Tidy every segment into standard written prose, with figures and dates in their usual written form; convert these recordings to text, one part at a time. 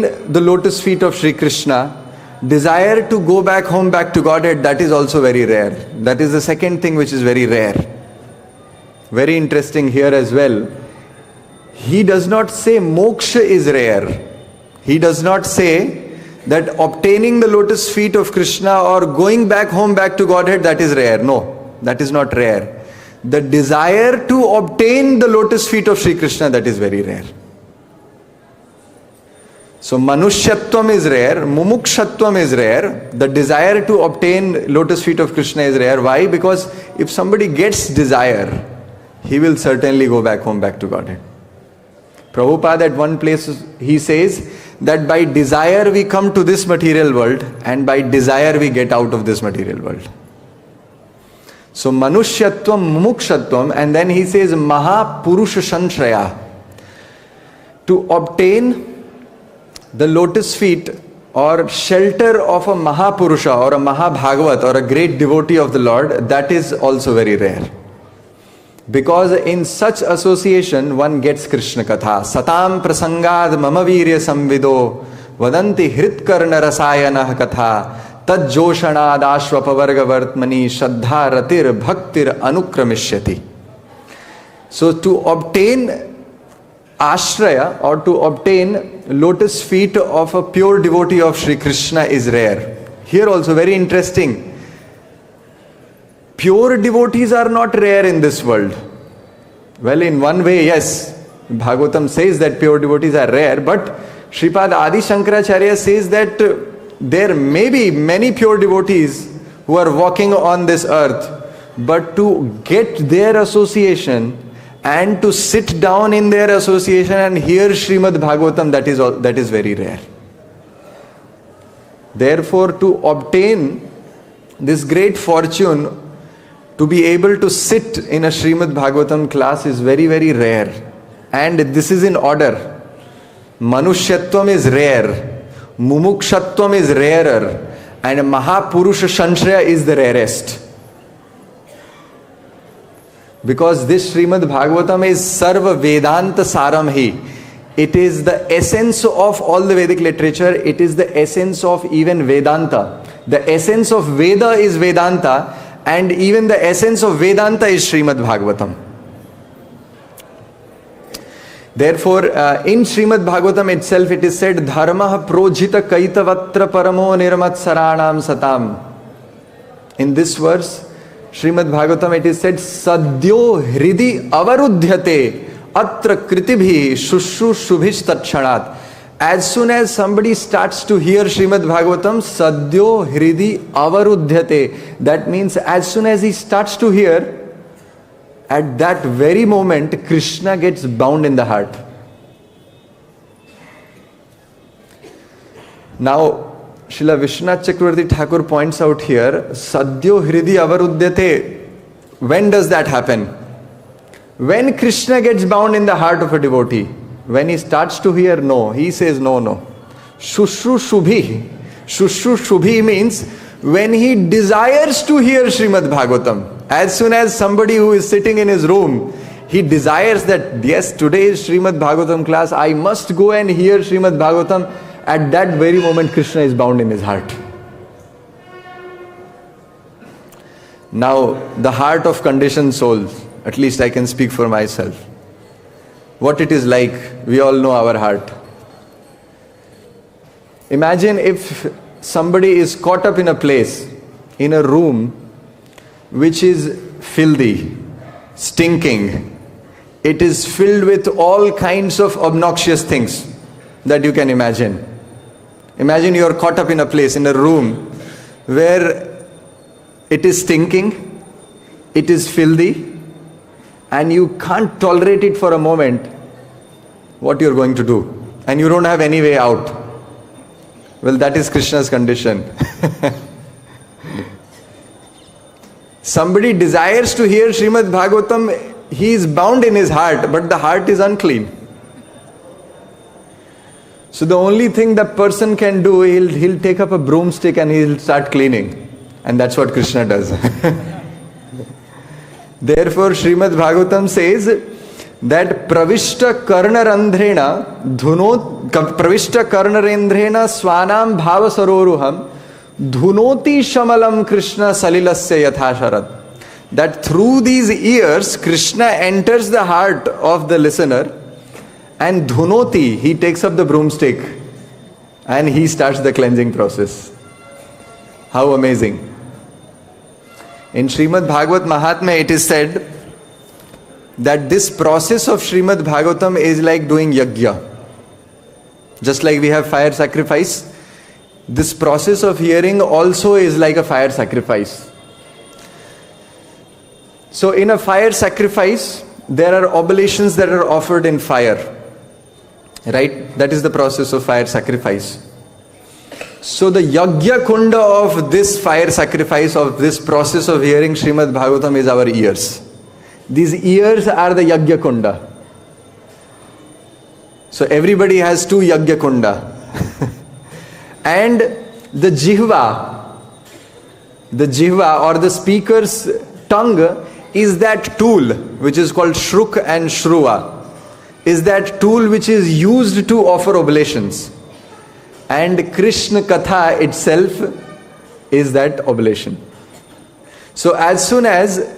the lotus feet of Sri Krishna, desire to go back home, back to Godhead, that is also very rare. That is the second thing which is very rare. Very interesting here as well. He does not say moksha is rare. He does not say that obtaining the lotus feet of Krishna or going back home, back to Godhead, that is rare. No, that is not rare. The desire to obtain the lotus feet of Sri Krishna, that is very rare. So manushyatvam is rare, mumukshatvam is rare. The desire to obtain lotus feet of Krishna is rare. Why? Because if somebody gets desire, he will certainly go back home, back to Godhead. Prabhupada at one place, he says that by desire we come to this material world and by desire we get out of this material world. So manushyatvam, mumukshatvam, and then he says mahapurusha sanshraya. To obtain the lotus feet or shelter of a mahapurusha or a mahabhagavat or a great devotee of the Lord, that is also very rare. Because in such association one gets Krishna katha. Satam prasangad mama virya samvido vadanti hritkarna rasayanah katha tad joshanad ashvapavarga ātmani shraddha ratir bhaktir anukramishyati. So to obtain ashraya or to obtain lotus feet of a pure devotee of Sri Krishna is rare. Here also very interesting. Pure devotees are not rare in this world. Well, in one way, yes, Bhagavatam says that pure devotees are rare, but Sripad Adi Shankaracharya says that there may be many pure devotees who are walking on this earth, but to get their association and to sit down in their association and hear Srimad Bhagavatam, that is very rare. Therefore, to obtain this great fortune, to be able to sit in a Srimad Bhagavatam class is very, very rare. And this is in order. Manushyatvam is rare. Mumukshatvam is rarer. And Mahapurusha Sanshraya is the rarest. Because this Srimad Bhagavatam is Sarva Vedanta Saramhi. It is the essence of all the Vedic literature. It is the essence of even Vedanta. The essence of Veda is Vedanta. And even the essence of Vedanta is Srimad Bhagavatam. Therefore, in Srimad Bhagavatam itself it is said, Dharma projita kaitavatra paramo nirmatsaranam satam. In this verse, Srimad Bhagavatam it is said, Sadyo hridi avarudhyate atra kritibhi shushrusubhish tatshanat. As soon as somebody starts to hear Srimad Bhagavatam, Sadyo hridi avarudhyate. That means as soon as he starts to hear, at that very moment, Krishna gets bound in the heart. Now, Srila Vishwanath Chakravarti Thakur points out here, Sadyo hridi avarudhyate. When does that happen? When Krishna gets bound in the heart of a devotee. When he starts to hear, no. He says, no. Shushrusubhi. Shushrusubhi means when he desires to hear Srimad Bhagavatam. As soon as somebody who is sitting in his room, he desires that, yes, today is Srimad Bhagavatam class, I must go and hear Srimad Bhagavatam. At that very moment, Krishna is bound in his heart. Now, the heart of conditioned souls, at least I can speak for myself. What it is like, we all know our heart. Imagine if somebody is caught up in a place, in a room, which is filthy, stinking. It is filled with all kinds of obnoxious things that you can imagine. Imagine you are caught up in a place, in a room, where it is stinking, it is filthy, and you can't tolerate it for a moment. What you're going to do? And you don't have any way out. Well, that is Krishna's condition. Somebody desires to hear Srimad Bhagavatam, he is bound in his heart, but the heart is unclean. So the only thing that person can do, he'll take up a broomstick and he'll start cleaning. And that's what Krishna does. Therefore, Srimad Bhagavatam says that pravishta karnarandhrena pravishta karnarendhrena swanam bhava saroruham dhunoti shamalam Krishna salilasya yathasharat. That through these ears Krishna enters the heart of the listener, and dhunoti, he takes up the broomstick and he starts the cleansing process. How amazing. In Srimad Bhagavad Mahatmya it is said that this process of Srimad Bhagavatam is like doing yajna. Just like we have fire sacrifice, this process of hearing also is like a fire sacrifice. So in a fire sacrifice, there are oblations that are offered in fire. Right? That is the process of fire sacrifice. So the yajna kunda of this fire sacrifice, of this process of hearing Srimad Bhagavatam, is our ears. These ears are the yajna kunda. So everybody has two yajna kunda. And the jihva or the speaker's tongue is that tool which is called shruk and shruva. Is that tool which is used to offer oblations. And Krishna Katha itself is that oblation. So as soon as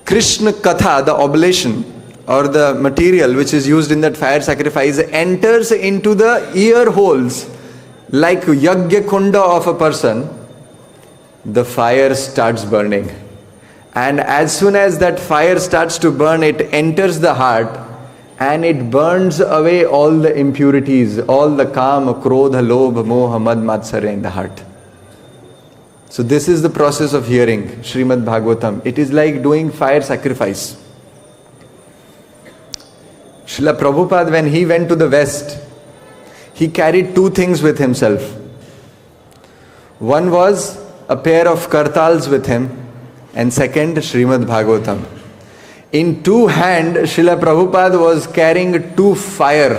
Krishna Katha, the oblation or the material which is used in that fire sacrifice, enters into the ear holes like yajna kunda of a person, the fire starts burning. And as soon as that fire starts to burn, it enters the heart and it burns away all the impurities, all the kama, krodha, lobha, moha, mad, matsarya in the heart. So this is the process of hearing Srimad Bhagavatam. It is like doing fire sacrifice. Srila Prabhupada, when he went to the West, he carried two things with himself. One was a pair of kartals with him, and second, Srimad Bhagavatam. In two hands, Srila Prabhupada was carrying two fire.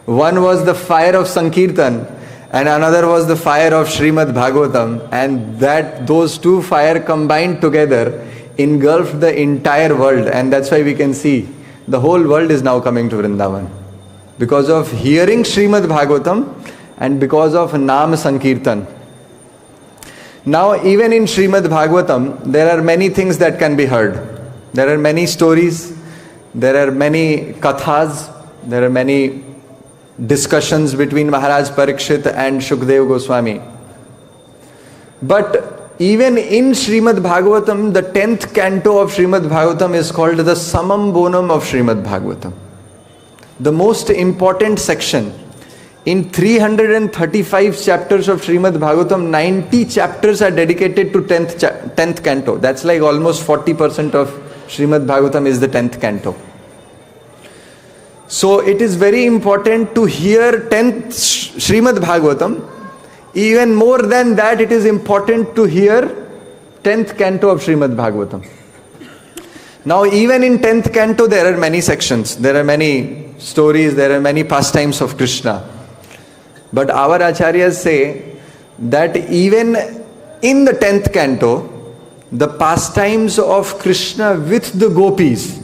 One was the fire of Sankirtan and another was the fire of Srimad Bhagavatam, and those two fire combined together engulfed the entire world, and that's why we can see the whole world is now coming to Vrindavan. Because of hearing Srimad Bhagavatam and because of Nam Sankirtan. Now even in Srimad Bhagavatam, there are many things that can be heard. There are many stories, there are many kathas, there are many discussions between Maharaj Parikshit and Shukdev Goswami. But even in Srimad Bhagavatam, the 10th canto of Srimad Bhagavatam is called the Samam Bonam of Srimad Bhagavatam. The most important section. In 335 chapters of Srimad Bhagavatam, 90 chapters are dedicated to 10th canto. That's like almost 40% of Srimad Bhagavatam is the 10th canto. So it is very important to hear 10th Srimad Bhagavatam. Even more than that, it is important to hear 10th canto of Srimad Bhagavatam. Now even in 10th canto there are many sections, there are many stories, there are many pastimes of Krishna. But our acharyas say that even in the 10th canto, the pastimes of Krishna with the gopis,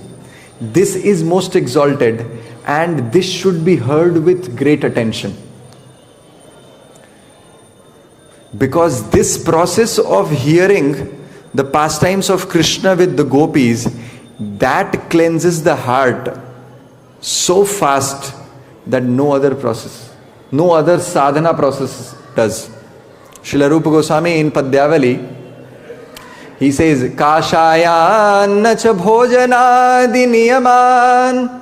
this is most exalted and this should be heard with great attention. Because this process of hearing the pastimes of Krishna with the gopis, that cleanses the heart so fast that no other process, no other sadhana process does. Srila Rupa Goswami in Padyavali, he says, Kashayan nacha bhojanadi niyaman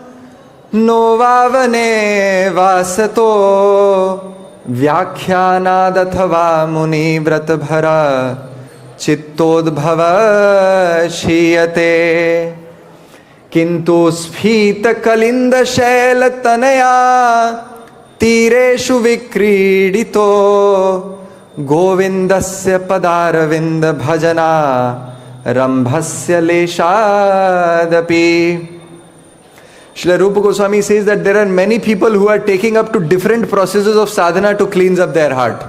no vavane vasato vyakhyanadathava muni vṛḍha-bhara chittodbhava shiyate kintu sphita kalinda shaila tanaya tireshu vikridito govindasya padaravinda bhajana rambhasya leshadapi. Srila Rupa Goswami says that there are many people who are taking up to different processes of sadhana to cleanse up their heart.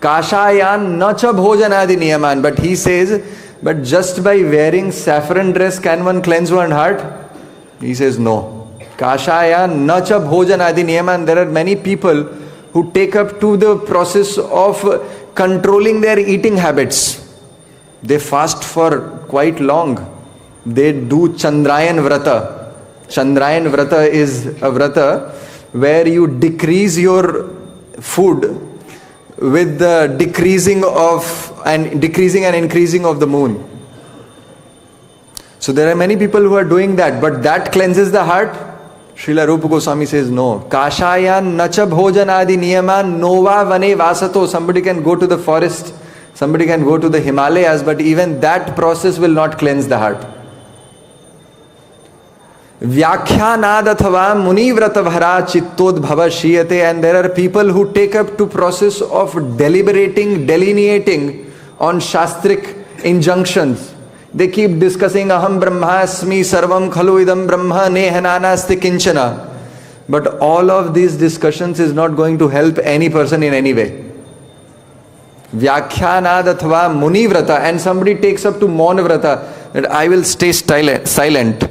Kashayan nacha bhojanadi niyaman. But he says, but just by wearing saffron dress can one cleanse one's heart? He says no. Kashaya na cha bhojanadi niyama. And there are many people who take up to the process of controlling their eating habits. They fast for quite long. They do Chandrayan Vrata. Chandrayan Vrata is a Vrata where you decrease your food with the decreasing and increasing of the moon. So there are many people who are doing that, but that cleanses the heart. Srila Rupa Goswami says no. Kashayan nacha bhojanadi niyama nova vane vasato. Somebody can go to the forest, somebody can go to the Himalayas, but even that process will not cleanse the heart. Vyakhyanad athava munivrata-bhara chittodbhava shiyate. And there are people who take up to process of deliberating, delineating on shastric injunctions. They keep discussing aham brahmasmi sarvam khalu idam brahma nehananasti kinchana. But all of these discussions is not going to help any person in any way. Vyakhyanad athava munivrata. And somebody takes up to maunavrata, that I will stay silent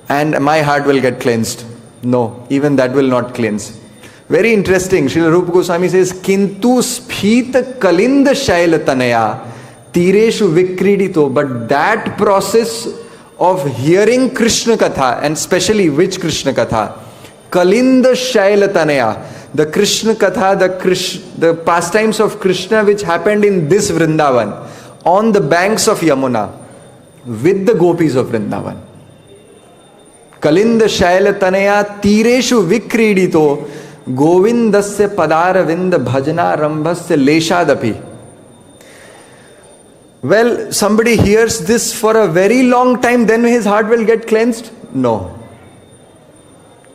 and my heart will get cleansed. No, even that will not cleanse. Very interesting. Srila Rupa Goswami says, Kintu sphita kalinda shaila tanaya tireshu vikridito. But that process of hearing Krishna Katha, and especially which Krishna Katha? Kalinda shaila tanaya. The Krishna Katha, the pastimes of Krishna which happened in this Vrindavan, on the banks of Yamuna, with the gopis of Vrindavan. Kalinda shaila tanaya tireshu vikridito govindasya padaravinda bhajana rambhasya leshadapi. Well, somebody hears this for a very long time, then his heart will get cleansed? No.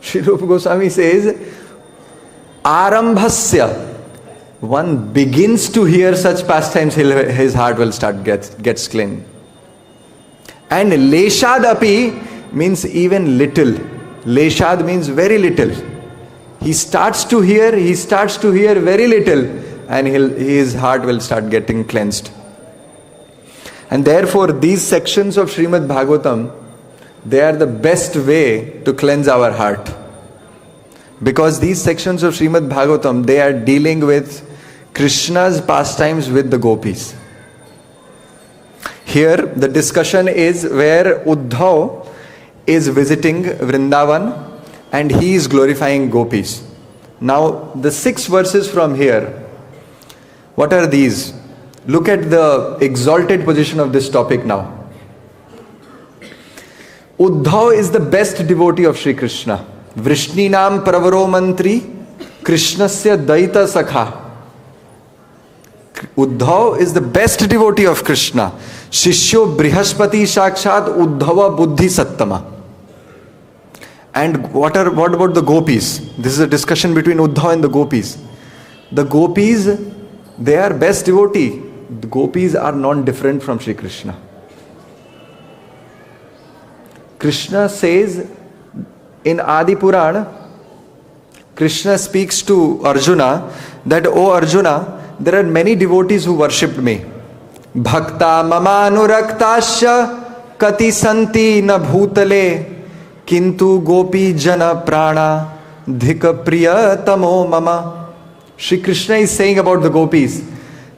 Sri Rupa Goswami says, arambhasya. One begins to hear such pastimes, his heart will start gets cleansed. And leshadapi means even little. Leshad means very little. He starts to hear very little, and his heart will start getting cleansed. And therefore these sections of Srimad Bhagavatam, they are the best way to cleanse our heart. Because these sections of Srimad Bhagavatam, they are dealing with Krishna's pastimes with the gopis. Here the discussion is where Uddhav is visiting Vrindavan and he is glorifying gopis. Now the 6 verses from here, what are these? Look at the exalted position of this topic now. Uddhav is the best devotee of Sri Krishna. Vrishninam pravaro mantri Krishnasya daita sakha. Uddhav is the best devotee of Krishna. Shishyo Brihaspati Shakshat Uddhava Buddhi Sattama. And what about the gopis? This is a discussion between Uddhav and the gopis. The gopis, they are best devotee. The gopis are non-different from Sri Krishna. Krishna says in Adi Purana, Krishna speaks to Arjuna that, O Arjuna, there are many devotees who worshipped me. Bhakta mama anuraktasya kati santi na bhutale kintu gopi jana prana dhika priya tamo mama. Shri Krishna is saying about the gopis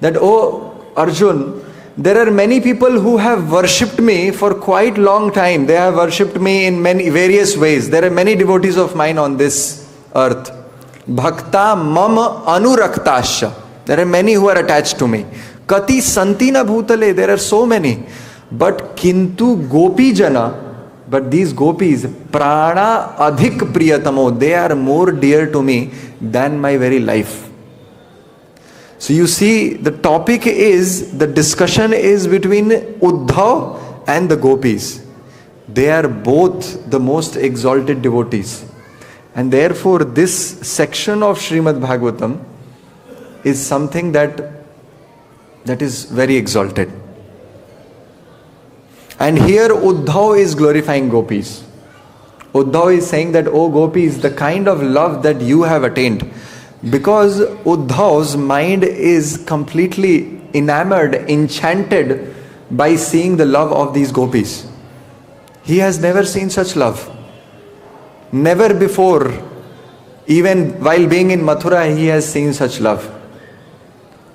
that, O Arjun, there are many people who have worshipped me for quite long time. They have worshipped me in many various ways. There are many devotees of mine on this earth. Bhakta mama anuraktasya. There are many who are attached to me. Kati santina bhutale. There are so many. But kintu gopi jana. But these gopis, prana adhik priyatamo. They are more dear to me than my very life. So you see, the topic is, the discussion is between Uddhav and the gopis. They are both the most exalted devotees. And therefore this section of Srimad Bhagavatam is something that is very exalted. And here Uddhav is glorifying gopis. Uddhav is saying that, O gopis, the kind of love that you have attained, because Uddhav's mind is completely enamored, enchanted by seeing the love of these gopis. He has never seen such love. Never before, even while being in Mathura, he has seen such love.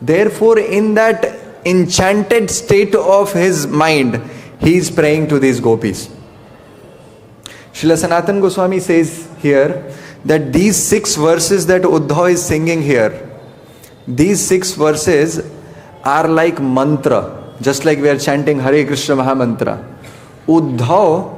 Therefore, in that enchanted state of his mind, he is praying to these gopis. Srila Sanatana Goswami says here that these 6 verses that Uddhav is singing here, these 6 verses are like mantra, just like we are chanting Hare Krishna Maha Mantra. Uddhav,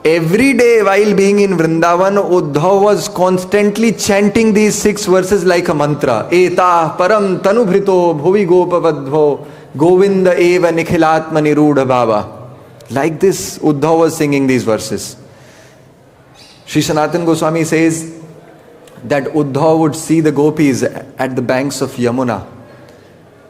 every day while being in Vrindavan, Uddhav was constantly chanting these 6 verses like a mantra. Etāḥ, param, tanu-bhṛto, bhuvi gopa-vadhvo, govinda eva nikhilātmani rūḍha-bhāvāḥ. Like this, Uddhav was singing these verses. Sri Sanatana Goswami says that Uddhav would see the gopis at the banks of Yamuna.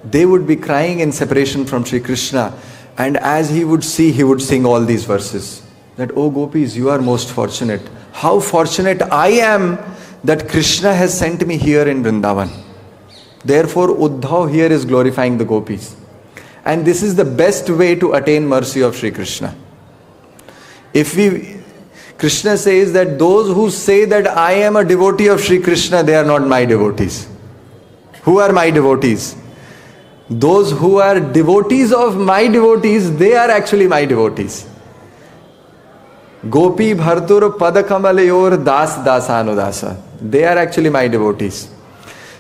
They would be crying in separation from Sri Krishna, and as he would see, he would sing all these verses. That, oh gopis, you are most fortunate. How fortunate I am that Krishna has sent me here in Vrindavan. Therefore, Uddhav here is glorifying the gopis. And this is the best way to attain mercy of Sri Krishna. Krishna says that those who say that I am a devotee of Sri Krishna, they are not my devotees. Who are my devotees? Those who are devotees of my devotees, they are actually my devotees. Gopi bhartur padakamalayur das dasanudasa. They are actually my devotees.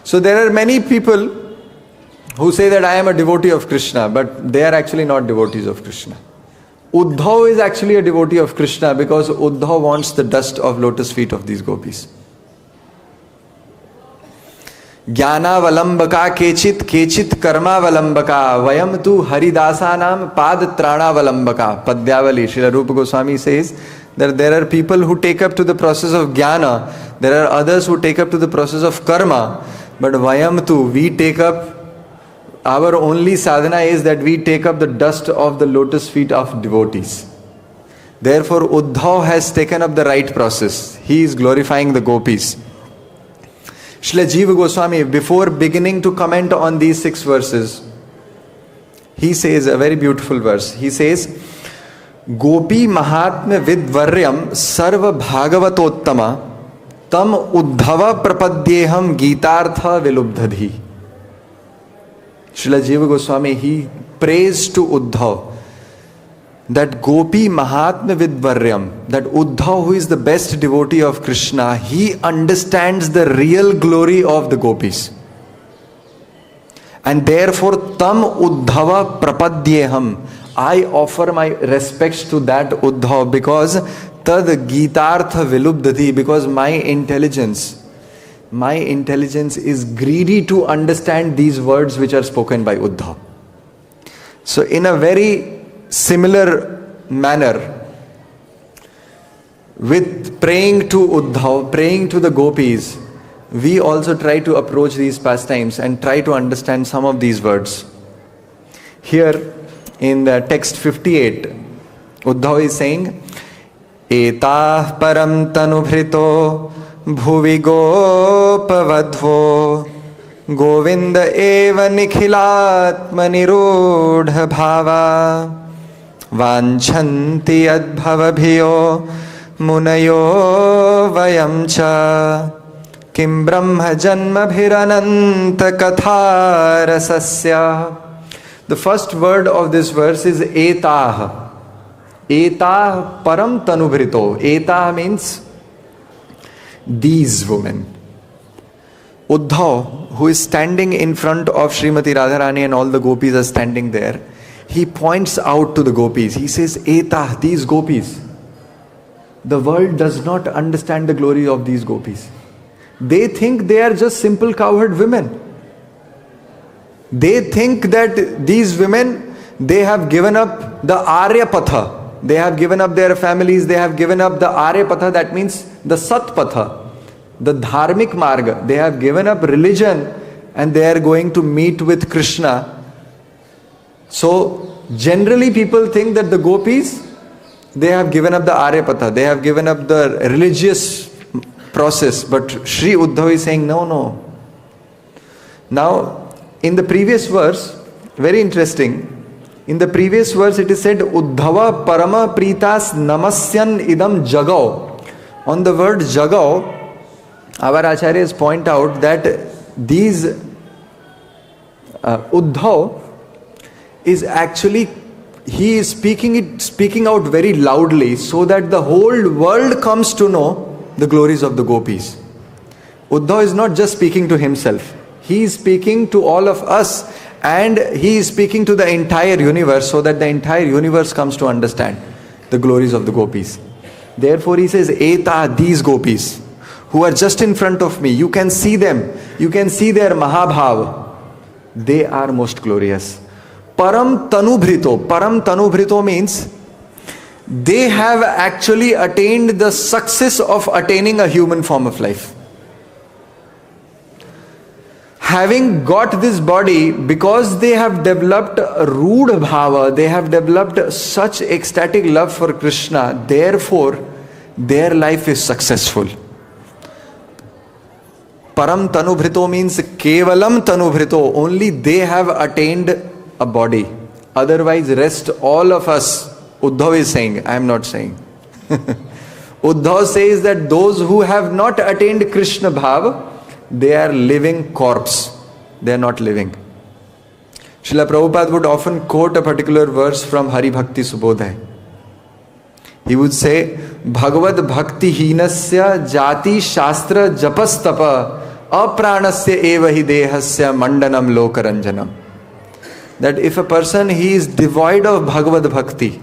So there are many people who say that I am a devotee of Krishna, but they are actually not devotees of Krishna. Uddhav is actually a devotee of Krishna because Uddhav wants the dust of lotus feet of these gopis. Jnana valambaka kechit, kechit karma valambaka, vayam tu haridasanam pad trana valambaka. Padyavali, Srila Rupa Goswami says that there are people who take up to the process of jnana, there are others who take up to the process of karma, but vayam tu, we take up, our only sadhana is that we take up the dust of the lotus feet of devotees. Therefore, Uddhav has taken up the right process. He is glorifying the gopis. Srila Jiva Goswami, before beginning to comment on these 6 verses, he says a very beautiful verse. He says, Gopi mahatma vidvaryam sarva bhagavatottama tam uddhava prapadyeham gitartha vilubdhadhi. Srila Jiva Goswami, he prays to Uddhav that Gopi Mahatma Vidvaryam, that Uddhav, who is the best devotee of Krishna, he understands the real glory of the gopis. And therefore, tam Uddhava prapadyeham, I offer my respects to that Uddhav because tad gitartha vilubdhati, because my intelligence is greedy to understand these words which are spoken by Uddhav. So in a very similar manner, with praying to Uddhav, praying to the gopis, we also try to approach these pastimes and try to understand some of these words. Here in the text 58, Uddhav is saying, etāḥ param tanu-bhṛto bhuvi gopa-vadhvo govinda eva nikhilātmani rūḍha-bhāvāḥ vāñchanti bhava-bhiyo munayo vayaṁ kim brahma-janmabhir ananta-kathā-rasasya. The first word of this verse is etāḥ. Etāḥ param tanu-bhṛto. Etāḥ means these women. Uddhav, who is standing in front of Srimati Radharani and all the gopis are standing there, he points out to the gopis. He says, etāḥ, these gopis. The world does not understand the glory of these gopis. They think they are just simple cowherd women. They think that these women, they have given up the Aryapatha. They have given up their families, they have given up the Aryapatha, that means the Satpatha, the Dharmik Marga. They have given up religion and they are going to meet with Krishna. So, generally people think that the gopis, they have given up the Aryapatha, they have given up the religious process. But Sri Uddhav is saying, no. Now, in the previous verse, very interesting, in the previous verse it is said, Uddhava parama pritas namasyan idam jagao On the word jagao, our acharyas point out that these Uddhav is actually, he is speaking out very loudly so that the whole world comes to know the glories of the gopis. Uddhav is not just speaking to himself. He is speaking to all of us, and he is speaking to the entire universe so that the entire universe comes to understand the glories of the gopis. Therefore he says, etāḥ, these gopis who are just in front of me, you can see them, you can see their mahabhav. They are most glorious. Param tanu-bhṛto. Param tanu-bhṛto means they have actually attained the success of attaining a human form of life. Having got this body, because they have developed rūḍha-bhāvāḥ, they have developed such ecstatic love for Krishna, therefore their life is successful. Param tanu-bhṛto means kevalam tanu-bhṛto, only they have attained a body. Otherwise, rest all of us, Uddhav is saying, I am not saying. Uddhav says that those who have not attained Krishna bhav, they are living corpse. They are not living. Srila Prabhupada would often quote a particular verse from Hari Bhakti Subodhaya. He would say, Bhagavad Bhakti Hinasya Jati Shastra Japastapa Apranasya Evahi Dehasya Mandanam Lokaranjanam. That if a person, he is devoid of Bhagavad Bhakti,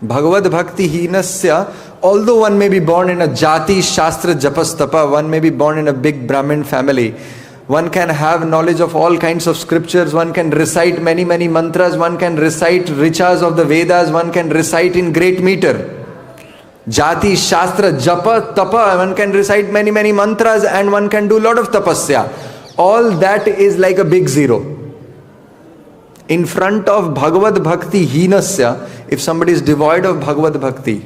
Bhagavad Bhakti Hinasya, although one may be born in a Jati Shastra Japastapa, one may be born in a big Brahmin family, one can have knowledge of all kinds of scriptures, one can recite many mantras, one can recite richas of the Vedas, one can recite in great meter. Jati Shastra Japa Tapa, one can recite many mantras and one can do a lot of tapasya. All that is like a big zero. In front of Bhagavad Bhakti Hinasya, if somebody is devoid of Bhagavad Bhakti,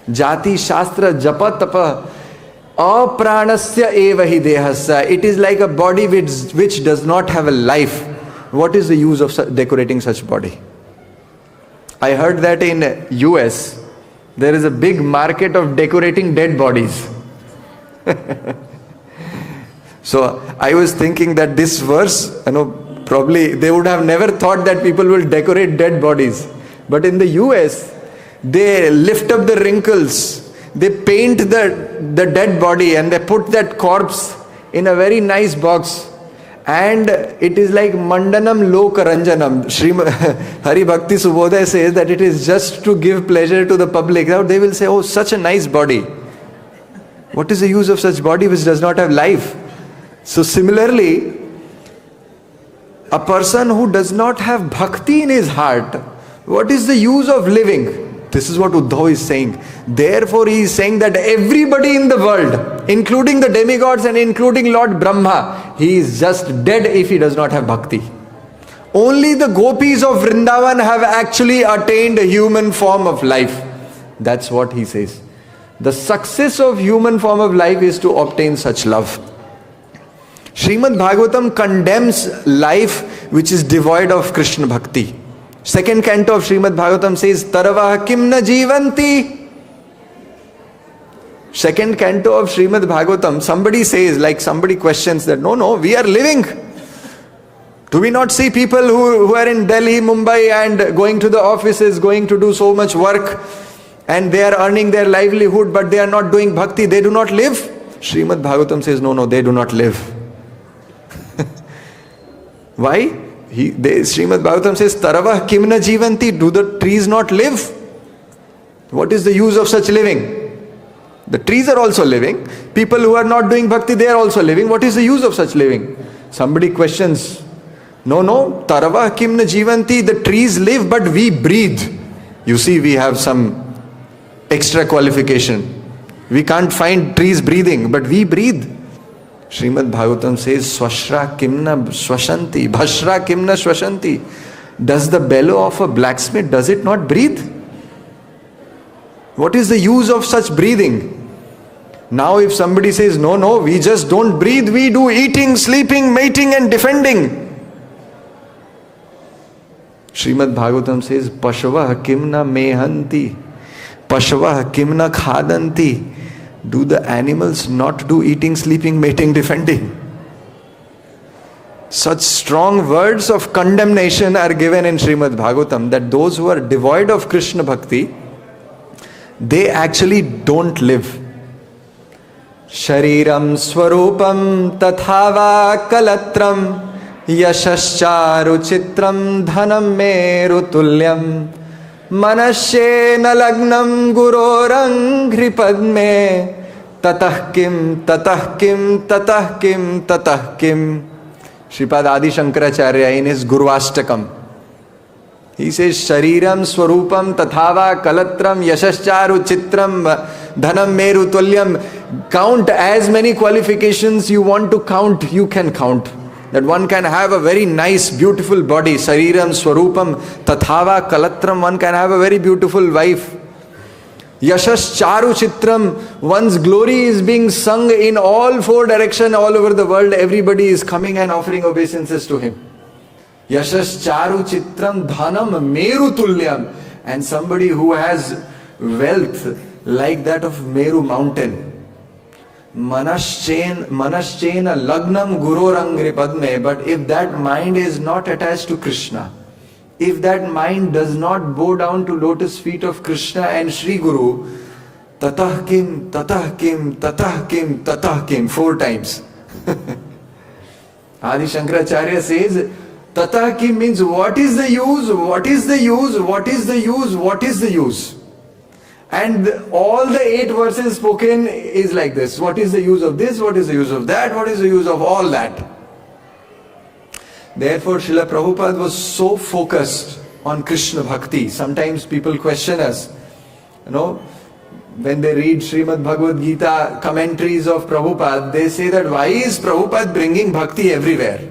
Jati Shastra Japa Tapa Apranasya Evahi Dehasya, it is like a body which does not have a life. What is the use of decorating such body? I heard that in US, there is a big market of decorating dead bodies. So I was thinking that this verse, probably they would have never thought that people will decorate dead bodies. But in the US, they lift up the wrinkles, they paint the dead body and they put that corpse in a very nice box. And it is like Mandanam Lokaranjanam. Hari Bhakti Subodhaya says that it is just to give pleasure to the public. Now they will say, oh, such a nice body. What is the use of such body which does not have life? So similarly, a person who does not have bhakti in his heart, what is the use of living? This is what Uddhav is saying. Therefore he is saying that everybody in the world, including the demigods and including Lord Brahmā, he is just dead if he does not have bhakti. Only the gopis of Vrindavan have actually attained a human form of life. That's what he says. The success of human form of life is to obtain such love. Srimad Bhagavatam condemns life which is devoid of Krishna bhakti. Second canto of Srimad Bhagavatam says, Taravah kim na jivanti. Second canto of Srimad Bhagavatam, somebody says, like somebody questions that, no, we are living. Do we not see people who are in Delhi, Mumbai and going to the offices, going to do so much work and they are earning their livelihood but they are not doing bhakti, they do not live? Srimad Bhagavatam says, no, they do not live. Why? Srimad Bhagavatam says, Taravah kim na jivanti, do the trees not live? What is the use of such living? The trees are also living. People who are not doing bhakti, they are also living. What is the use of such living? Somebody questions, no, Taravah kim na jivanti, the trees live but we breathe. You see, we have some extra qualification. We can't find trees breathing, but we breathe. Srimad Bhagavatam says, Swashra kimna swashanti, bhashra kimna swashanti. Does the bellow of a blacksmith, does it not breathe? What is the use of such breathing? Now if somebody says, no, we just don't breathe, we do eating, sleeping, mating and defending. Srimad Bhagavatam says, Pashvah kimna mehanti. Pashvah kim na khadanti. Do the animals not do eating, sleeping, mating, defending? Such strong words of condemnation are given in Srimad Bhagavatam that those who are devoid of Krishna Bhakti, they actually don't live. Shariram swarupam tathava kalatram yashascharu chitram dhanam meru tulyam manashyena lagnam gurorang hripadme tatah kim tatah kim tatah kim tatah kim. Sripad Adi Shankaracharya in his Gurvashtakam, he says, Shariram swarupam tathava kalatram yashascharu chitram dhanam meru tulyam. Count as many qualifications you want to count, you can count. That one can have a very nice, beautiful body. Shariram swarupam tathava kalatram. One can have a very beautiful wife. Yashascharu chitram. One's glory is being sung in all four directions all over the world. Everybody is coming and offering obeisances to him. Yashascharu chitram dhanam meru tulyam. And somebody who has wealth like that of Meru mountain. Manaschena lagnam gurorangri padme. But if that mind is not attached to Krishna, if that mind does not bow down to lotus feet of Krishna and Sri Guru, tatah kim, tatah kim, tatah kim, tatah kim, 4 times. Adi Shankaracharya says, tatah kim means what is the use, what is the use, what is the use, what is the use. And all the 8 verses spoken is like this. What is the use of this? What is the use of that? What is the use of all that? Therefore, Srila Prabhupada was so focused on Krishna Bhakti. Sometimes people question us, when they read Srimad Bhagavad Gita commentaries of Prabhupada, they say that why is Prabhupada bringing Bhakti everywhere?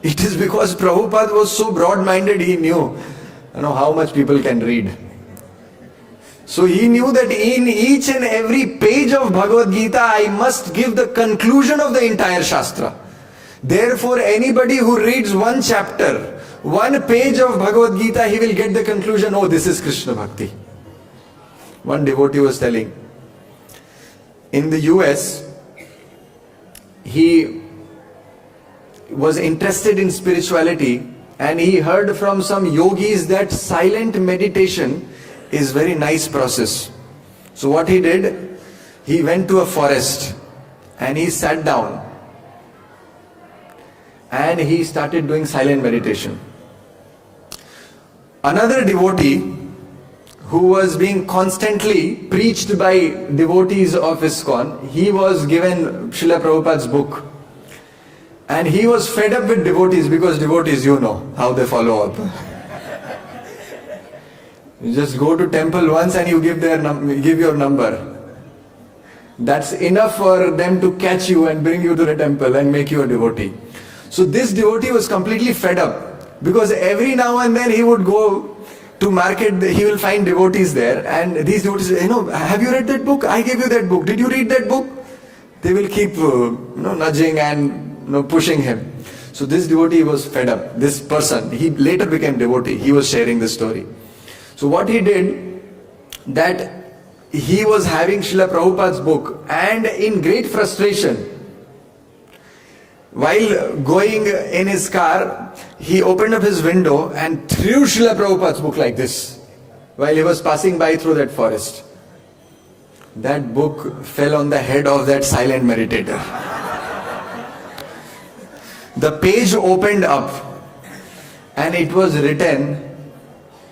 It is because Prabhupada was so broad-minded, he knew, how much people can read. So he knew that in each and every page of Bhagavad Gita, I must give the conclusion of the entire Shastra. Therefore, anybody who reads 1 chapter, 1 page of Bhagavad Gita, he will get the conclusion, oh, this is Krishna Bhakti. One devotee was telling, in the US, he was interested in spirituality and he heard from some yogis that silent meditation is very nice process. So what he did, he went to a forest and he sat down and he started doing silent meditation. Another devotee who was being constantly preached by devotees of ISKCON, he was given Srila Prabhupada's book. And he was fed up with devotees because devotees, you know how they follow up. You just go to temple once and you give your number. That's enough for them to catch you and bring you to the temple and make you a devotee. So this devotee was completely fed up because every now and then he would go to market, he will find devotees there and these devotees say, have you read that book? I gave you that book. Did you read that book? They will keep nudging and pushing him. So this devotee was fed up. This person, he later became devotee. He was sharing this story. So what he did, that he was having Srila Prabhupada's book and in great frustration, while going in his car, he opened up his window and threw Srila Prabhupada's book like this while he was passing by through that forest. That book fell on the head of that silent meditator. The page opened up and it was written,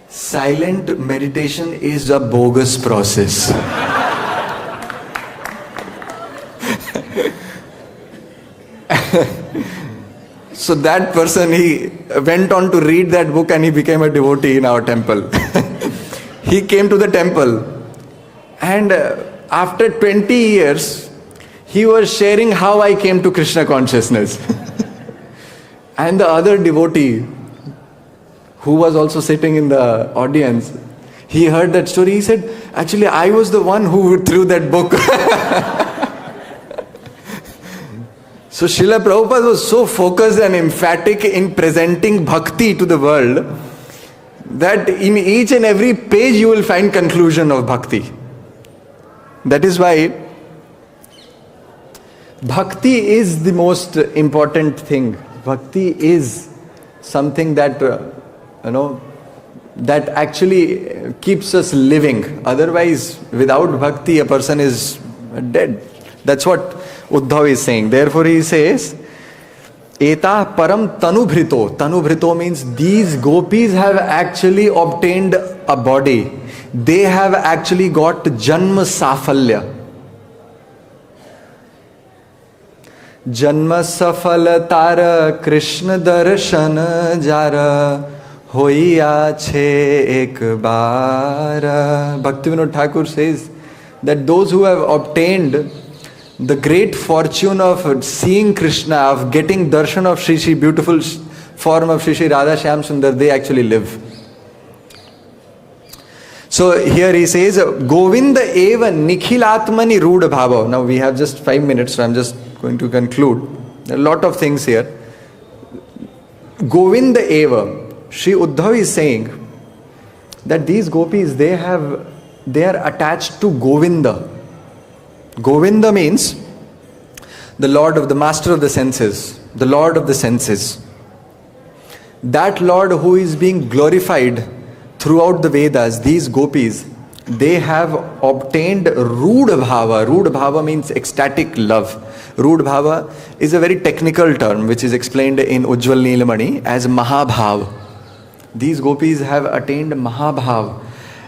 silent meditation is a bogus process. So that person, he went on to read that book and he became a devotee in our temple. He came to the temple and after 20 years, he was sharing how I came to Krishna consciousness. And the other devotee, who was also sitting in the audience, he heard that story. He said, actually, I was the one who threw that book. So Srila Prabhupada was so focused and emphatic in presenting bhakti to the world that in each and every page you will find conclusion of bhakti. That is why bhakti is the most important thing. Bhakti is something that, that actually keeps us living. Otherwise, without bhakti, a person is dead. That's what Uddhav is saying. Therefore, he says, etāḥ param tanu-bhṛto. Tanu-bhṛto means these gopis have actually obtained a body. They have actually got janma safalya. Janma safal tara Krishna darshan jara hoiya chhe ek baar. Bhaktivinoda Thakur says that those who have obtained the great fortune of seeing Krishna, of getting darshan of Shri, beautiful form of Shri Radha Shyam Sundar, they actually live. So here he says, govinda eva nikhilātmani rūḍha-bhāvāḥ. Now we have just 5 minutes, so I'm just going to conclude. There are a lot of things here. Govinda eva. Sri Uddhav is saying that these gopis, they are attached to Govinda. Govinda means the Lord of the Master of the senses, the Lord of the senses. That Lord who is being glorified throughout the Vedas, these gopis, they have obtained rūḍha-bhāvāḥ. Rūḍha-bhāvāḥ means ecstatic love. Rūḍha-bhāvāḥ is a very technical term which is explained in Ujjwal Neelamani as Mahabhav. These gopis have attained Mahabhav.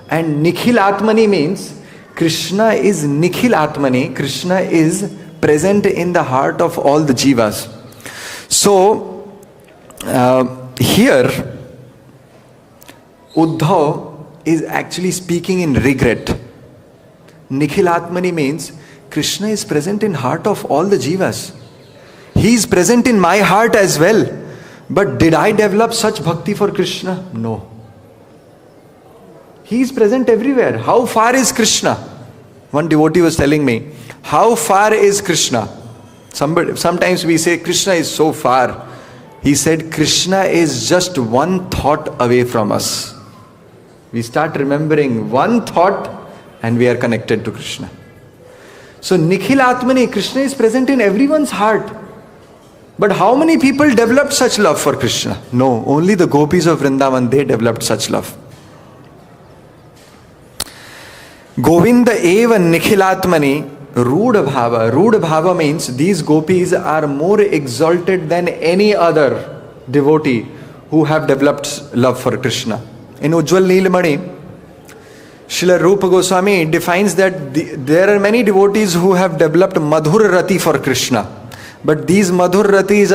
And nikhilātmani means Krishna is nikhilātmani. Krishna is present in the heart of all the jivas. So, here, Uddhav is actually speaking in regret. Nikhilātmani means Krishna is present in heart of all the jivas. He is present in my heart as well. But did I develop such bhakti for Krishna? No. He is present everywhere. How far is Krishna? One devotee was telling me, how far is Krishna? Sometimes we say Krishna is so far. He said Krishna is just one thought away from us. We start remembering one thought and we are connected to Krishna. So nikhilātmani, Krishna is present in everyone's heart. But how many people developed such love for Krishna? No, only the gopis of Vrindavan, they developed such love. Govinda eva nikhilātmani rūḍha-bhāvāḥ. Rūḍha-bhāvāḥ means these gopis are more exalted than any other devotee who have developed love for Krishna. In Ujjwal Neelamani, Srila Rupa Goswami defines that there are many devotees who have developed madhur rati for Krishna. But these madhur ratis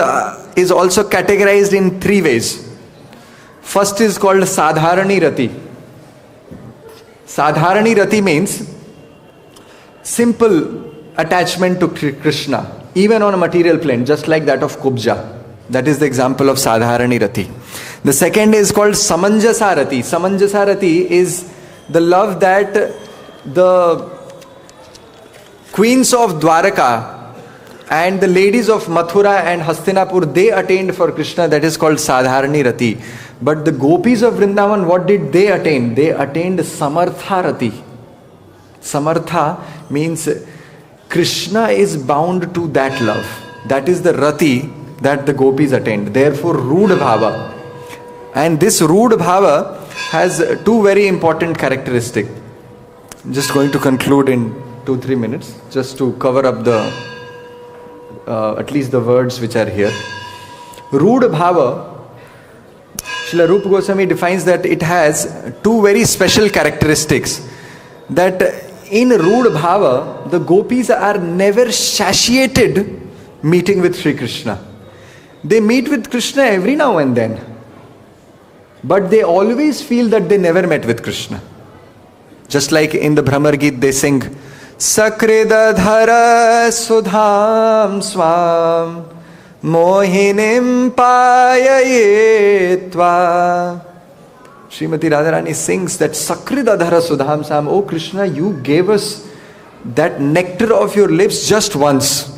is also categorized in 3 ways. First is called sadharani rati. Sadharani rati means simple attachment to Krishna, even on a material plane, just like that of Kubja. That is the example of sadharani rati. The second is called samanjasa rati. Samanjasa rati is the love that the queens of Dwaraka and the ladies of Mathura and Hastinapur, they attained for Krishna. That is called sadharani rati. But the gopis of Vrindavan, what did they attain? They attained samartha rati. Samartha means Krishna is bound to that love. That is the rati that the gopis attained. Therefore, rūḍha-bhāvāḥ. And this rūḍha-bhāvāḥ has 2 very important characteristics. I'm just going to conclude in 2-3 minutes, just to cover up the at least the words which are here. Rūḍha-bhāvāḥ, Srila Rupa Goswami defines that it has 2 very special characteristics. That in rūḍha-bhāvāḥ, the gopis are never satiated meeting with Sri Krishna. They meet with Krishna every now and then. But they always feel that they never met with Krishna. Just like in the Bhramar Geet they sing, Sakridadhara sudham swam mohinim payayetva. Srimati Radharani sings that Sakridadhara sudham swam. Oh Krishna, you gave us that nectar of your lips just once.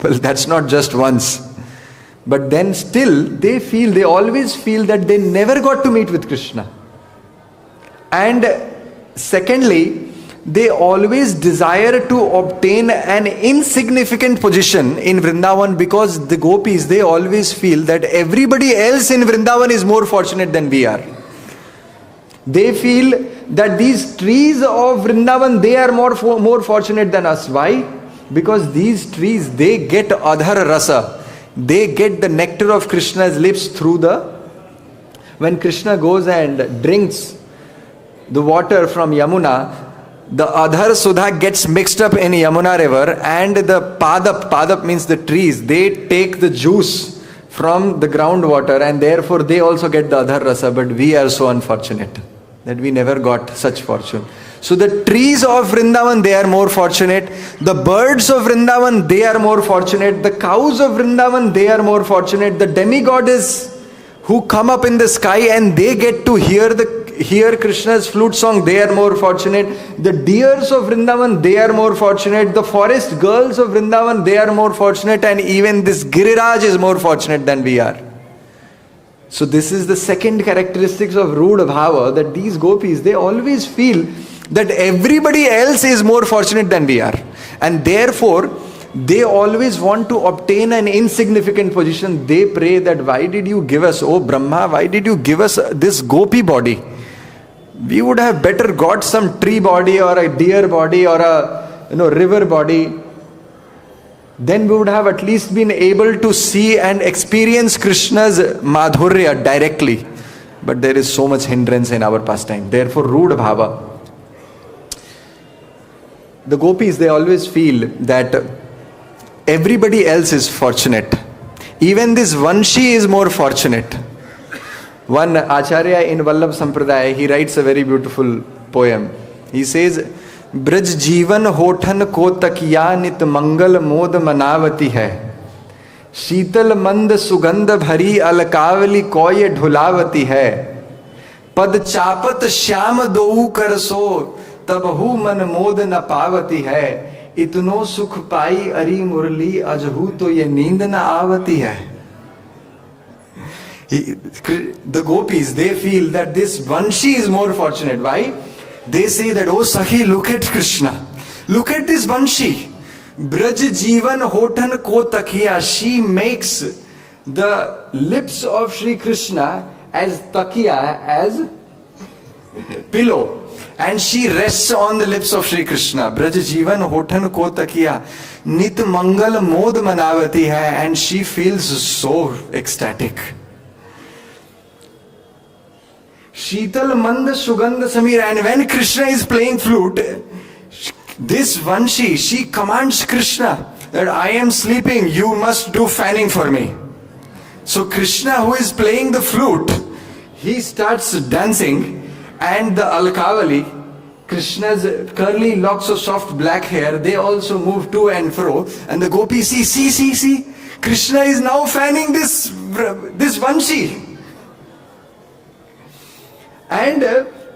Well, that's not just once. But then still they always feel that they never got to meet with Krishna. And secondly, they always desire to obtain an insignificant position in Vrindavan, because the gopis, they always feel that everybody else in Vrindavan is more fortunate than we are. They feel that these trees of Vrindavan, they are more fortunate than us. Why? Because these trees, they get adhar rasa. They get the nectar of Krishna's lips through when Krishna goes and drinks the water from Yamuna, the adhar sudha gets mixed up in Yamuna river, and the padap means the trees, they take the juice from the groundwater, and therefore they also get the adhar rasa. But we are so unfortunate that we never got such fortune. So the trees of Vrindavan, they are more fortunate. The birds of Vrindavan, they are more fortunate. The cows of Vrindavan, they are more fortunate. The demigoddess who come up in the sky and they get to hear Krishna's flute song, they are more fortunate. The deers of Vrindavan, they are more fortunate. The forest girls of Vrindavan, they are more fortunate. And even this Giriraj is more fortunate than we are. So this is the second characteristics of rūḍha-bhāvāḥ, that these gopis, they always feel that everybody else is more fortunate than we are. And therefore, they always want to obtain an insignificant position. They pray that, why did you give us, oh Brahma, why did you give us this gopi body? We would have better got some tree body or a deer body or a river body. Then we would have at least been able to see and experience Krishna's madhurya directly. But there is so much hindrance in our pastime. Therefore, rūḍha-bhāvāḥ. The gopis, they always feel that everybody else is fortunate. Even this Vanshi is more fortunate. One Acharya in Vallabh Sampradaya, he writes a very beautiful poem. He says, Braj जीवन होठन को तकिया नित मंगल मोद मनावती है, शीतल मंद सुगंध भरी अलकावली कोय ढुलावती है, पद चापत श्याम दोऊ कर सो तबहु मन मोद न पावती है, इतनो सुख पाई अरी मुरली अजहू तो ये नींद न आवती है. The gopis, they feel that this Vanshi is more fortunate. Why? They say that, oh Sakhi, look at Krishna. Look at this Vanshi. Braj Jivan Hotan Ko Takiya. She makes the lips of Sri Krishna as takiya, as pillow. And she rests on the lips of Sri Krishna. Braj Jivan Hotan Ko Takiya. Nit Mangal Mod Manavati hai. And she feels so ecstatic. Sheetal Mand Sugandha Samir. And when Krishna is playing flute, this Vanshi, she commands Krishna that I am sleeping, you must do fanning for me. So Krishna, who is playing the flute, he starts dancing, and the Alkavali, Krishna's curly locks of soft black hair, they also move to and fro, and the gopis see, Krishna is now fanning this Vanshi. And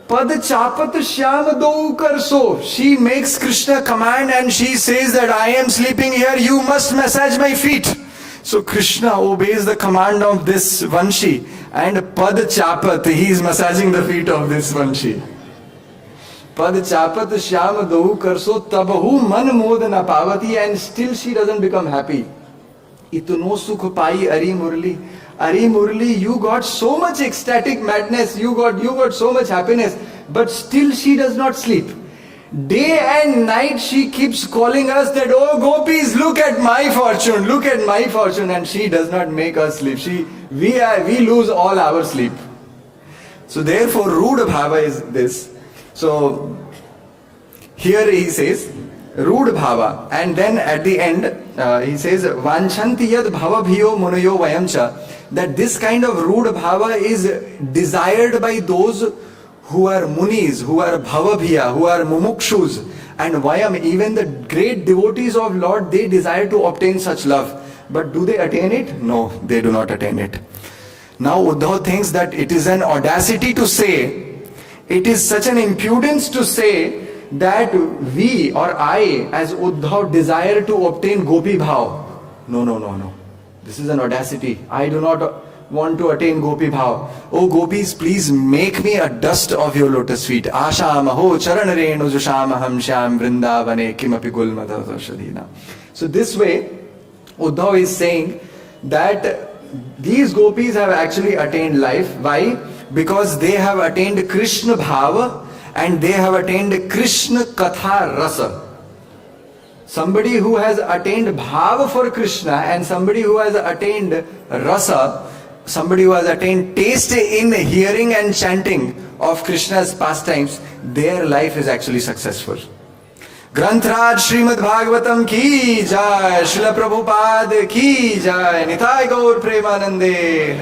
Pad chapat shyam dou kar so. She makes Krishna command and she says that I am sleeping here, you must massage my feet. So Krishna obeys the command of this Vanshi, and Pad chapat, he is massaging the feet of this Vanshi. Pad chapat shyam dou kar so tabahu man mod na pavati, and still she doesn't become happy. Itno sukh pai ari murli. Ari Murli, you got so much ecstatic madness, you got so much happiness, but still she does not sleep. Day and night she keeps calling us that, oh gopis, look at my fortune, and she does not make us sleep. We lose all our sleep. So therefore rūḍha-bhāvāḥ is this. So here he says rūḍha-bhāvāḥ, and then at the end he says vāñchanti yad bhava-bhiyo munayo vayaṁ, that this kind of rūḍha-bhāvāḥ is desired by those who are munis, who are bhava-bhiya, who are mumukshus, and vayam, even the great devotees of Lord, they desire to obtain such love. But do they attain it? No, they do not attain it. Now Uddhav thinks that it is an audacity to say, it is such an impudence to say that we or I as Uddhav desire to obtain gopi bhav. No. This is an audacity. I do not want to attain gopi bhav. Oh gopis, please make me a dust of your lotus feet. Ashamaho charanarenu jushamaham shyam vrindavane kimapi gulmadhashadina. So this way, Uddhav is saying that these gopis have actually attained life. Why? Because they have attained Krishna bhava and they have attained Krishna-kathā-rasa. Somebody who has attained bhava for Krishna and somebody who has attained rasa, somebody who has attained taste in hearing and chanting of Krishna's pastimes, their life is actually successful. Grantraj Srimad Bhagavatam ki jai, Srila Prabhupada ki jai, Nitai Gaur Premanande.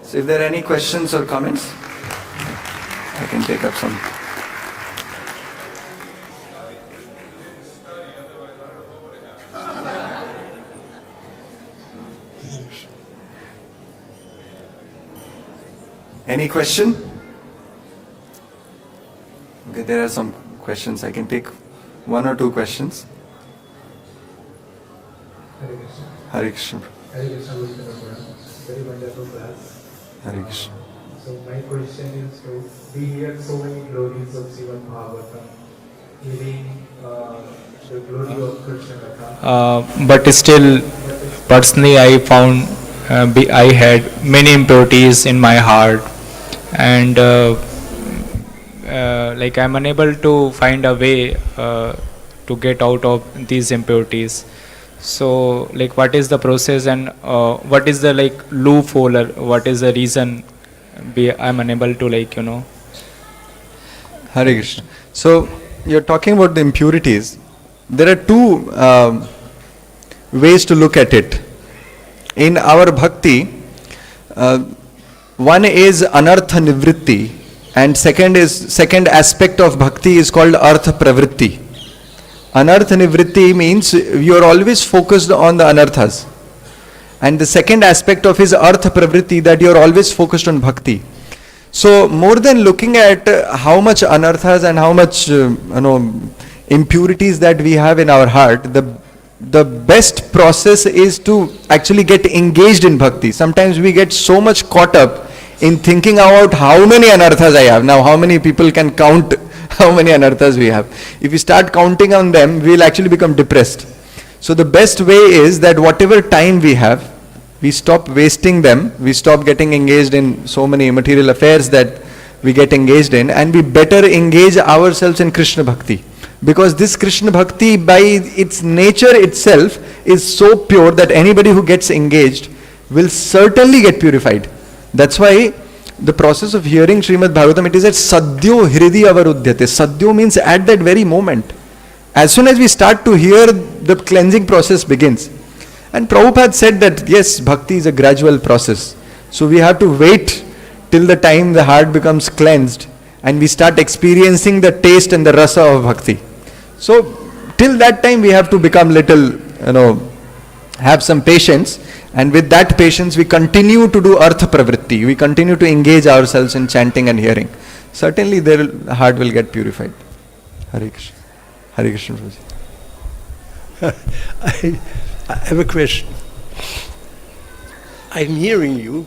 So if there are any questions or comments, I can take up some. Any question? Okay, there are some questions. I can take one or two questions. Hare Krishna. Hare Krishna. Very wonderful class. Hare Krishna. So my question is, so we hear so many glories of Srimad Bhagavatam, hearing the glory of Krishna. But still, personally, I found I had many impurities in my heart, and like I'm unable to find a way to get out of these impurities. So, like, what is the process, and what is the loophole, or what is the reason I'm unable to Hare Krishna. So you're talking about the impurities. There are two ways to look at it. In our bhakti, one is anartha nivritti, and second aspect of bhakti is called artha pravritti. Anartha nivritti means you are always focused on the anarthas, and the second aspect of is artha pravritti, that you are always focused on bhakti. So more than looking at how much anarthas and how much impurities that we have in our heart, the best process is to actually get engaged in bhakti. Sometimes we get so much caught up in thinking about how many anarthas I have. Now how many people can count how many anarthas we have? If we start counting on them, we will actually become depressed. So the best way is that whatever time we have, we stop wasting them, we stop getting engaged in so many material affairs that we get engaged in, and we better engage ourselves in Krishna Bhakti. Because this Krishna Bhakti by its nature itself is so pure that anybody who gets engaged will certainly get purified. That's why the process of hearing Srimad Bhagavatam, it is at sadhyo hridi avarudhyate. Sadhyo means at that very moment. As soon as we start to hear, the cleansing process begins. And Prabhupada said that yes, bhakti is a gradual process. So we have to wait till the time the heart becomes cleansed and we start experiencing the taste and the rasa of bhakti. So till that time we have to become little, have some patience, and with that patience we continue to do artha pravritti. We continue to engage ourselves in chanting and hearing. Certainly the heart will get purified. Hare Krishna. Hare Krishna Prabhuji. I have a question. I'm hearing you,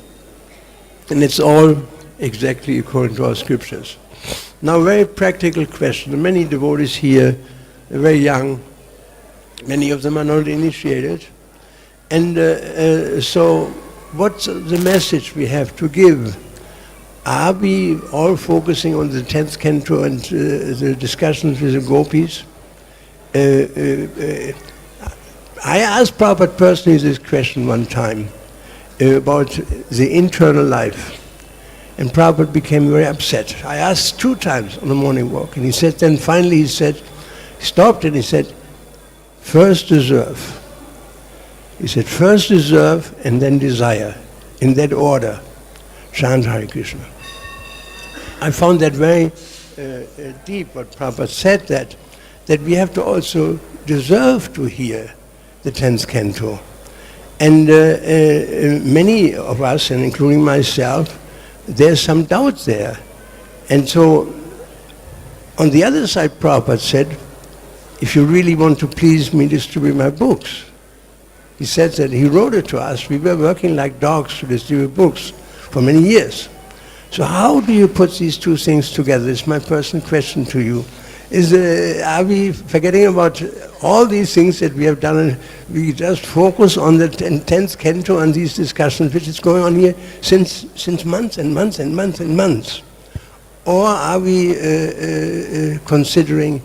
and it's all exactly according to our scriptures. Now, a very practical question. Many devotees here are very young. Many of them are not initiated. And so, what's the message we have to give? Are we all focusing on the 10th canto and the discussions with the gopis? I asked Prabhupada personally this question one time about the internal life. And Prabhupada became very upset. I asked 2 times on the morning walk. And he said, then finally he stopped and he said, first deserve. He said, first deserve and then desire. In that order. Chant Hare Krishna. I found that very deep, what Prabhupada said, that we have to also deserve to hear the 10th canto. And many of us, and including myself, there's some doubt there. And so, on the other side, Prabhupada said, if you really want to please me, distribute my books. He said that he wrote it to us. We were working like dogs to distribute books for many years. So how do you put these two things together? It's my personal question to you. Are we forgetting about all these things that we have done and we just focus on the 10th canto and these discussions which is going on here since months and months and months and months? Or are we considering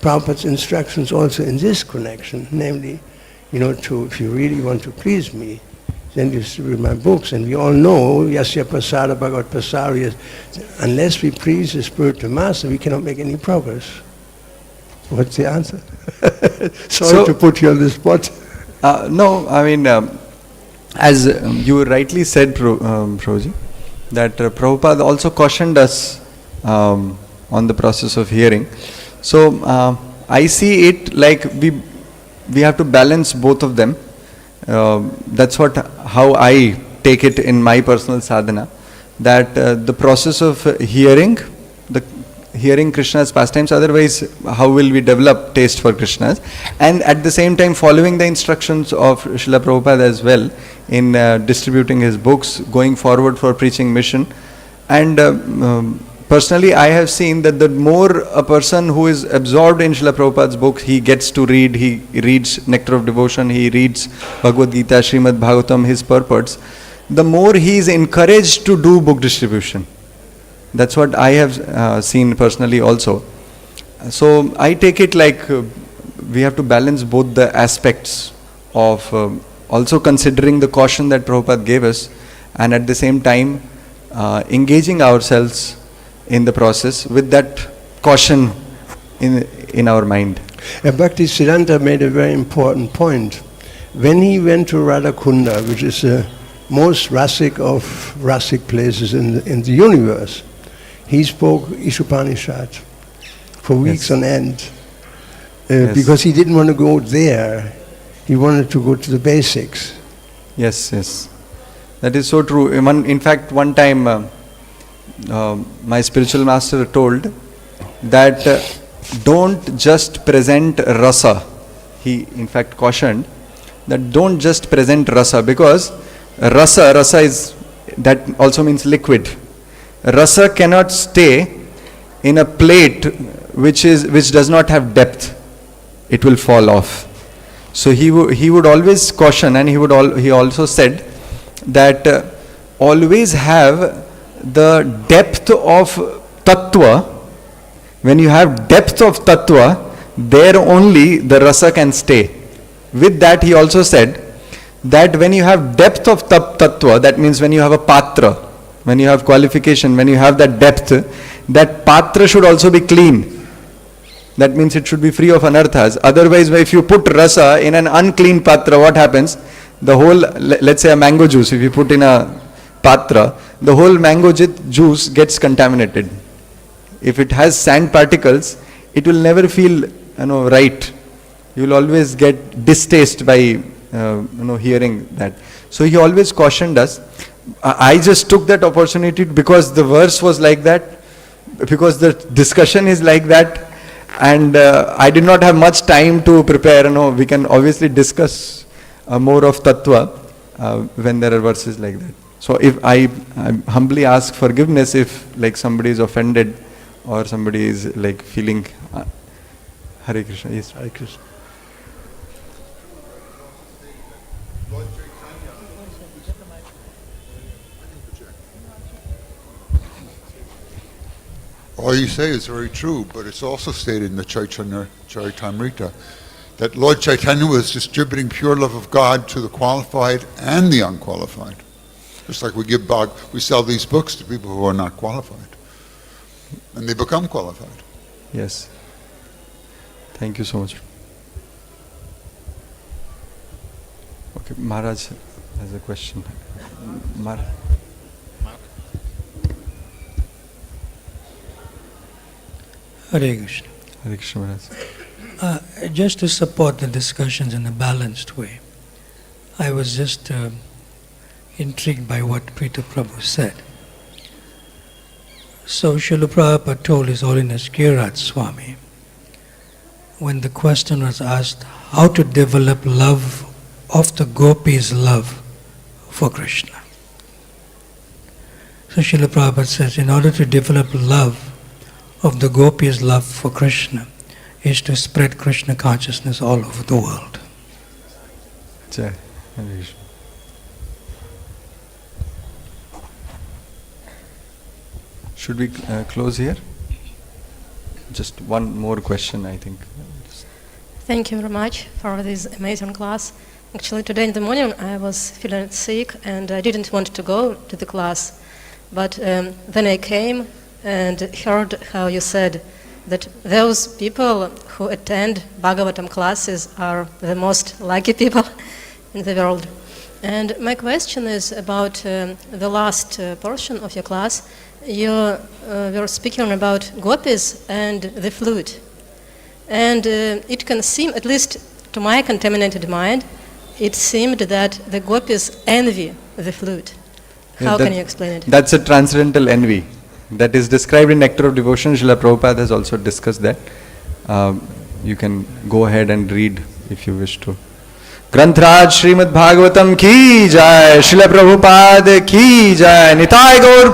Prabhupada's instructions also in this connection, namely, if you really want to please me, then you read my books, and we all know, Yasya Prasada Bhagavad Prasarya, unless we please the spiritual master, we cannot make any progress. What's the answer? Sorry to put you on the spot. No, I mean, as you rightly said, Prabhuji, that Prabhupada also cautioned us on the process of hearing. So I see it like we have to balance both of them. That's how I take it in my personal sadhana, that the process of hearing Krishna's pastimes, otherwise how will we develop taste for Krishna's, and at the same time following the instructions of Srila Prabhupada as well in distributing his books, going forward for preaching mission. And personally I have seen that the more a person who is absorbed in Srila Prabhupada's books, he gets to read, he reads Nectar of Devotion, he reads Bhagavad Gita, Srimad Bhagavatam, his purports, the more he is encouraged to do book distribution. That's what I have seen personally also. So I take it like we have to balance both the aspects of also considering the caution that Prabhupada gave us, and at the same time engaging ourselves in the process with that caution in our mind. Bhakti Siddhanta made a very important point. When he went to Radhakunda, which is the most rasic of rasic places in the universe, he spoke Ishopanishad for weeks on end because he didn't want to go there. He wanted to go to the basics. Yes. That is so true. In fact, one time my spiritual master told that don't just present rasa. He in fact cautioned that don't just present rasa, because rasa is, that also means liquid. Rasa cannot stay in a plate which does not have depth. It will fall off. So he would always caution, and he also said that always have the depth of tattva. When you have depth of tattva, there only the rasa can stay. With that, he also said that when you have depth of tattva, that means when you have a patra, when you have qualification, when you have that depth, that patra should also be clean. That means it should be free of anarthas. Otherwise, if you put rasa in an unclean patra, what happens? The whole, let's say a mango juice, if you put in a patra, the whole mango juice gets contaminated. If it has sand particles, it will never feel right. You will always get distaste by hearing that. So he always cautioned us. I just took that opportunity because the verse was like that, because the discussion is like that, and I did not have much time to prepare. We can obviously discuss more of tattva when there are verses like that. So if I humbly ask forgiveness if like somebody is offended or somebody is like feeling Hare Krishna. Yes, Hare Krishna. All you say is very true, but it's also stated in the Chaitanya Charitamrita that Lord Chaitanya was distributing pure love of God to the qualified and the unqualified. Just like we sell these books to people who are not qualified, and they become qualified. Yes. Thank you so much. Okay, Maharaj has a question. Hare Krishna. Hare Krishna Maharaj. Just to support the discussions in a balanced way, I was just intrigued by what Prita Prabhu said. So Srila Prabhupada told His Holiness Giriraj Swami, when the question was asked how to develop love of the gopis' love for Krishna. So Srila Prabhupada says, in order to develop love of the gopis' love for Krishna, is to spread Krishna consciousness all over the world. Jai. Hare Krishna. Should we close here? Just one more question, I think. Thank you very much for this amazing class. Actually, today in the morning I was feeling sick and I didn't want to go to the class. But then I came and heard how you said that those people who attend Bhagavatam classes are the most lucky people in the world. And my question is about the last portion of your class. You were speaking about gopis and the flute. And it can seem, at least to my contaminated mind, it seemed that the gopis envy the flute. How can you explain it? That's a transcendental envy. That is described in Nectar of Devotion. Srila Prabhupada has also discussed that. You can go ahead and read if you wish to. Grantraj Srimad Bhagavatam ki jai, Srila Prabhupada ki jai, Nitai Gaur